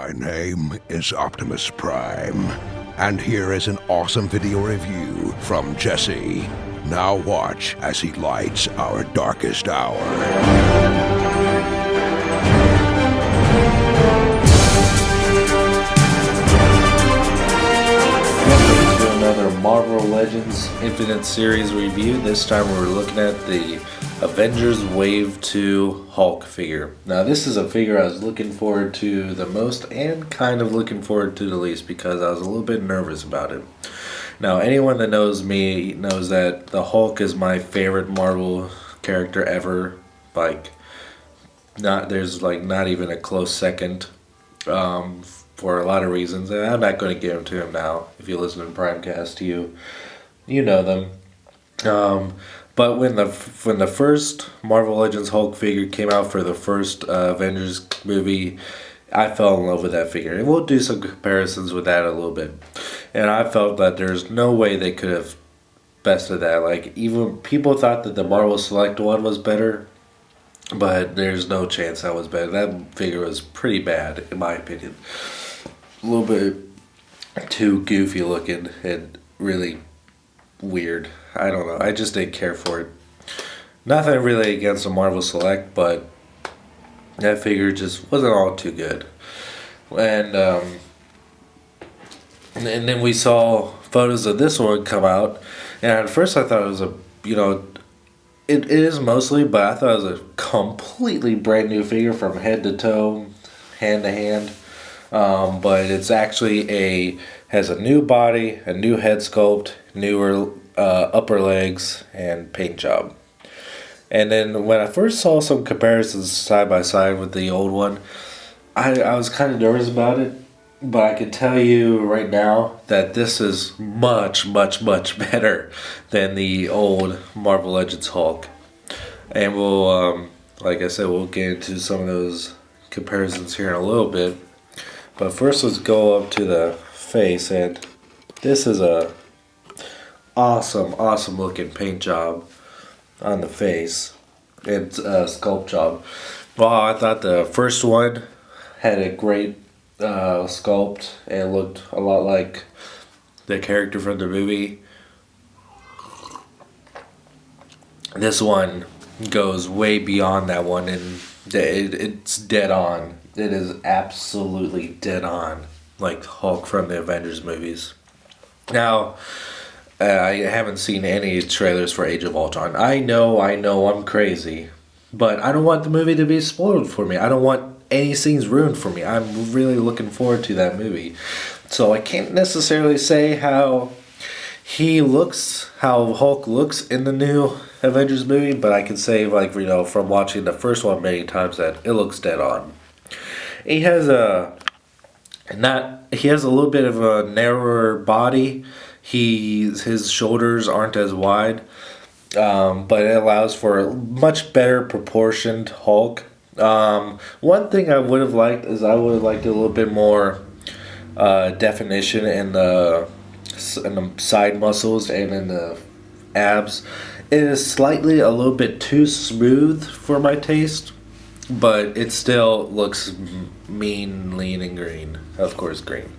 My name is Optimus Prime, and here is an awesome video review from Jesse. Now watch as he lights our darkest hour. Another Marvel Legends Infinite Series review. This time we're looking at the Avengers Wave 2 Hulk figure. Now this is a figure I was looking forward to the most and kind of looking forward to the least because I was a little bit nervous about it. Now anyone that knows me knows that the Hulk is my favorite Marvel character ever. There's not even a close second. For a lot of reasons, and I'm not going to give them to him now. If you listen to Primecast, you know them. But when the first Marvel Legends Hulk figure came out for the first Avengers movie, I fell in love with that figure, and we'll do some comparisons with that a little bit. And I felt that there's no way they could have bested that. Like, even people thought that the Marvel Select one was better, but there's no chance that was better. That figure was pretty bad, in my opinion. A little bit too goofy looking and really weird. I don't know. I just didn't care for it. Nothing really against the Marvel Select, but that figure just wasn't all too good. And then we saw photos of this one come out, and at first I thought it was it is mostly, but I thought it was a completely brand new figure from head to toe, hand to hand. But it's actually has a new body, a new head sculpt, newer upper legs, and paint job. And then when I first saw some comparisons side by side with the old one, I was kind of nervous about it. But I can tell you right now that this is much, much, much better than the old Marvel Legends Hulk. And we'll, like I said, we'll get into some of those comparisons here in a little bit. But first, let's go up to the face, and this is a awesome looking paint job on the face. It's a sculpt job. Well, I thought the first one had a great sculpt and looked a lot like the character from the movie. This one goes way beyond that one, and it's dead on. It is absolutely dead on, like Hulk from the Avengers movies. Now, I haven't seen any trailers for Age of Ultron. I know, I'm crazy, but I don't want the movie to be spoiled for me. I don't want any scenes ruined for me. I'm really looking forward to that movie. So I can't necessarily say how Hulk looks in the new Avengers movie, but I can say, from watching the first one many times, that it looks dead on. He has a little bit of a narrower body. His shoulders aren't as wide, but it allows for a much better proportioned Hulk. One thing I would have liked is a little bit more definition in the side muscles and in the abs. It is slightly a little bit too smooth for my taste, but it still looks mean, lean, and green. Of course, green.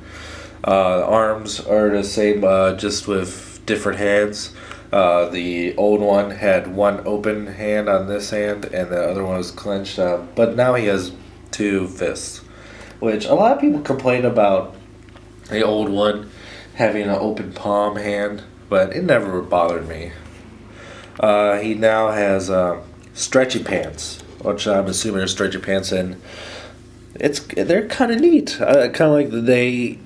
The arms are the same, just with different hands. The old one had one open hand on this hand, and the other one was clenched. But now he has two fists, which a lot of people complain about the old one having an open palm hand, but it never bothered me. He now has stretchy pants, which I'm assuming are stretchy pants, and they're kind of neat. Kind of like they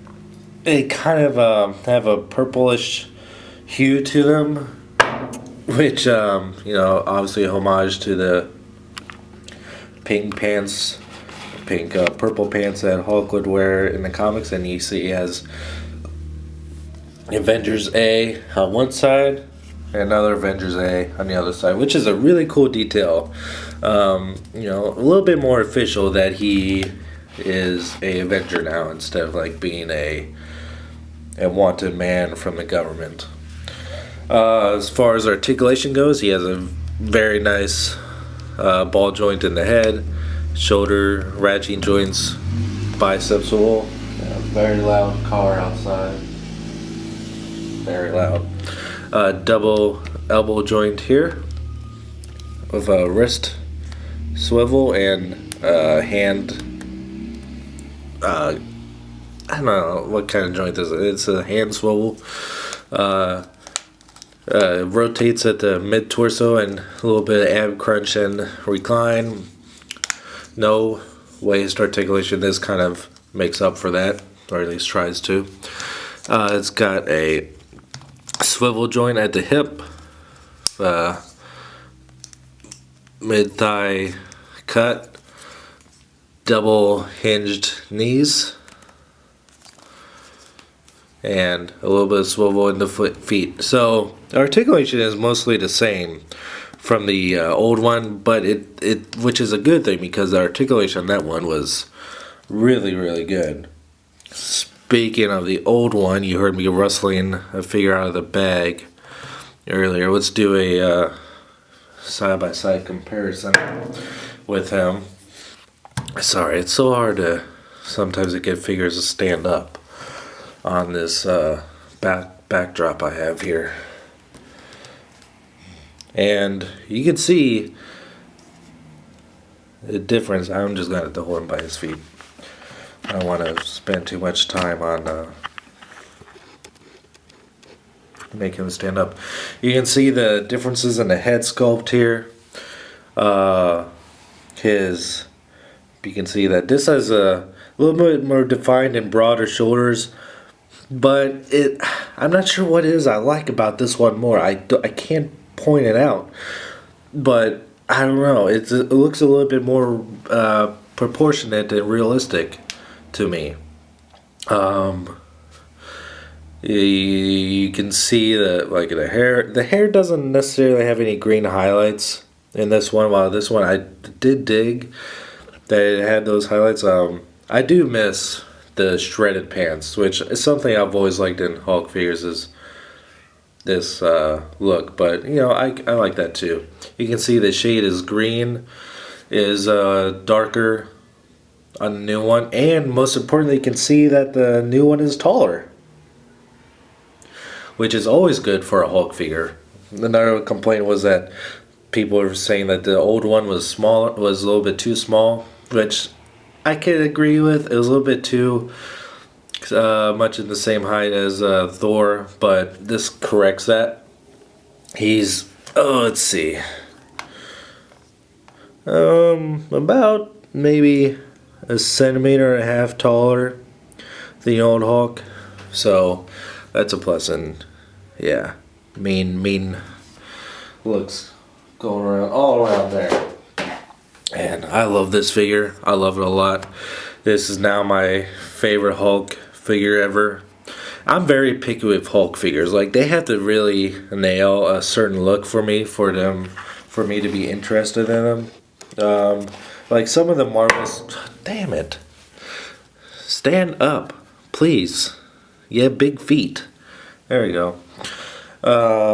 kind of have a purplish hue to them, which obviously a homage to the purple pants that Hulk would wear in the comics, and you see he has Avengers A on one side, another Avengers A on the other side, which is a really cool detail. A little bit more official that he is a Avenger now instead of being a wanted man from the government. As far as articulation goes, he has a very nice ball joint in the head, shoulder ratcheting joints bicep swivel. Very loud car outside. Very loud. Double elbow joint here with a wrist swivel and hand. I don't know what kind of joint this is. It's a hand swivel. Rotates at the mid torso and a little bit of ab crunch and recline. No waist articulation. This kind of makes up for that, or at least tries to. It's got a swivel joint at the hip, mid thigh cut, double hinged knees, and a little bit of swivel in the feet. So articulation is mostly the same from the old one, but it which is a good thing because the articulation on that one was really, really good. Speaking of the old one, you heard me rustling a figure out of the bag earlier. Let's do a side-by-side comparison with him. Sorry, it's so hard to sometimes get figures to stand up on this backdrop I have here. And you can see the difference. I'm just going to have to hold him by his feet. I don't want to spend too much time on make him stand up. You can see the differences in the head sculpt here. You can see that this has a little bit more defined and broader shoulders, but I'm not sure what it is I like about this one more. I can't point it out, but I don't know. It looks a little bit more proportionate and realistic to me. You can see that, like, the hair doesn't necessarily have any green highlights in this one, while this one I did dig that it had those highlights. I do miss the shredded pants, which is something I've always liked in Hulk figures, is this look, but you know, I like that too. You can see the shade is green, is darker on the new one, and most importantly, you can see that the new one is taller, which is always good for a Hulk figure. Another complaint was that people were saying that the old one was a little bit too small, which I could agree with. It was a little bit too much in the same height as Thor, but this corrects that. He's, let's see, about maybe a centimeter and a half taller than the old Hulk, so that's a plus. And yeah, mean looks going around all around there. And I love this figure. I love it a lot. This is now my favorite Hulk figure ever. I'm very picky with Hulk figures. Like, they have to really nail a certain look for me for me to be interested in them. Like some of the Marvels, damn it. Stand up, please. You have big feet. There we go.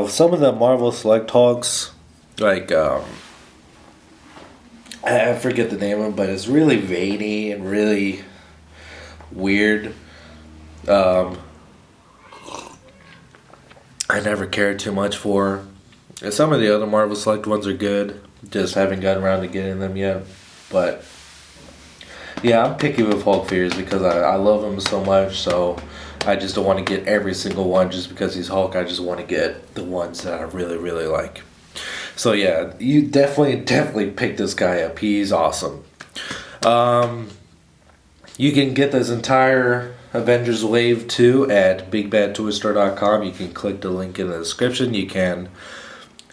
Some of the Marvel Select Hulks, like I forget the name of it, but it's really veiny and really weird. I never cared too much for. And some of the other Marvel Select ones are good. Just haven't gotten around to getting them yet. But yeah, I'm picky with Hulk figures because I love him so much. So I just don't want to get every single one just because he's Hulk. I just want to get the ones that I really, really like. So yeah, you definitely pick this guy up. He's awesome. You can get this entire Avengers Wave 2 at BigBadToyStore.com. You can click the link in the description. You can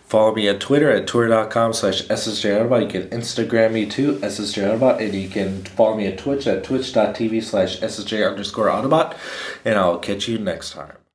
follow me at Twitter at twitter.com/SSJAutobot. You can Instagram me too, SSJAutobot. And you can follow me at Twitch at twitch.tv/SSJ_Autobot. And I'll catch you next time.